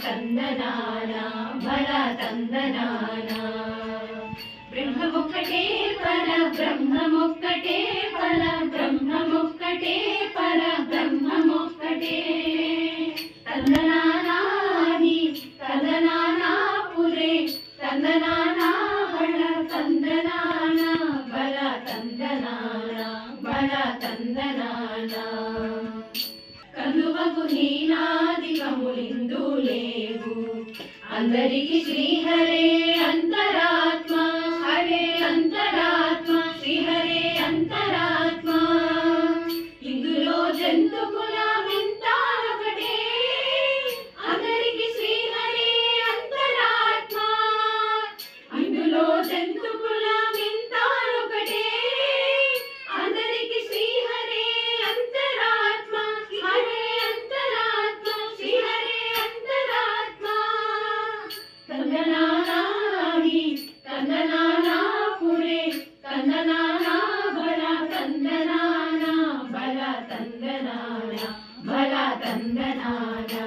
తందనానా బల తందనానా బ్రహ్మమొక్కటే పర బ్రహ్మమొక్కటే పర బ్రహ్మమొక్కటే పర బ్రహ్మమొక్కటే తందనానాని తందనానా పురే తందనానా బల తందనానా బల తందనానా బల తందనానా కలువకు హీనాదికములిందు లేవు అందరికి శ్రీహరే అంతరాత్మ హరే అంతరాత్మ శ్రీహరే అంతరాత్మ ఇందులో జంతుకుల వింతారొకటే అందరికి శ్రీహరే అంతరాత్మ ఇందులో జంతుకుల వింతారొకటే అందరికి శ్రీహరే అంతరాత్మ హరే అంతరాత్మ శ్రీహరే అంతరాత్మ కందనానాని కందనానా పురే కందనానా బల కందనానా బల కందనానా బల కందనానా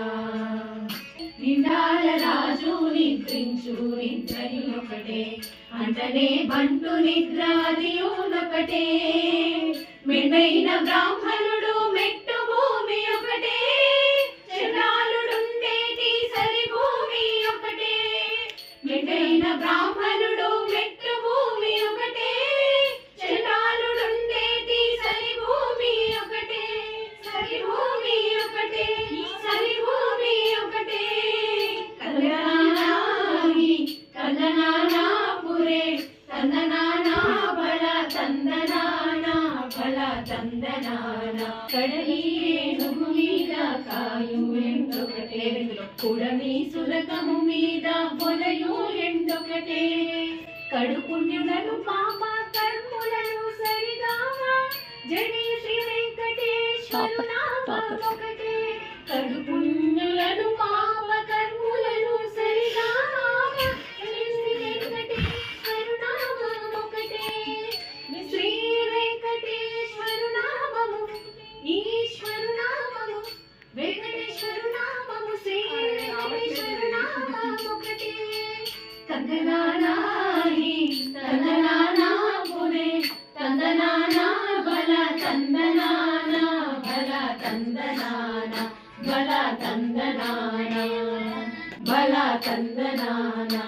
నిండాల రాజు నిద్రించు నిద్రయునొకటే అంటనే బంటు నిద్ర అదియునొకటే మెండైన బ్రాహ్మణుడు మెట్టు భూమి ఒకటే చండాలుడుండేటి సరి భూమి ఒకటే మెండైన బ్రాహ్మణుడు మెట్టు భూమి ఒకటే చండాలుడుండేటి సరి భూమి ఒకటే సరి భూమి ఒకటే సరి భూమి ఒకటే కందనానాని కందనానా పురే కందనానా బల కందనానా బల కందనానా కడలి ఏనుగు మీద కాయు ఎండొకటే కుడమి సులకము మీద పొలయు ఎండొకటే కడు పుణ్యులను పాప కర్ములను సరిగామా జడి శ్రీ వెంకటేశ్వరు నామమొకటే కడు పుణ్యులను పాప కర్ములను సరిగామా జడి శ్రీ వెంకటేశ్వరు నామమొకటే శ్రీ వెంకటేశ్వరు నామము ఈశ్వరు నామము వెంకటేశ్వరు నామము శ్రీ వెంకటేశ్వరు నామమొకటే కందనానాని కందనానా పురే కందనానా బల కందనానా బల కందనానా బల కందనానా బల కందనానా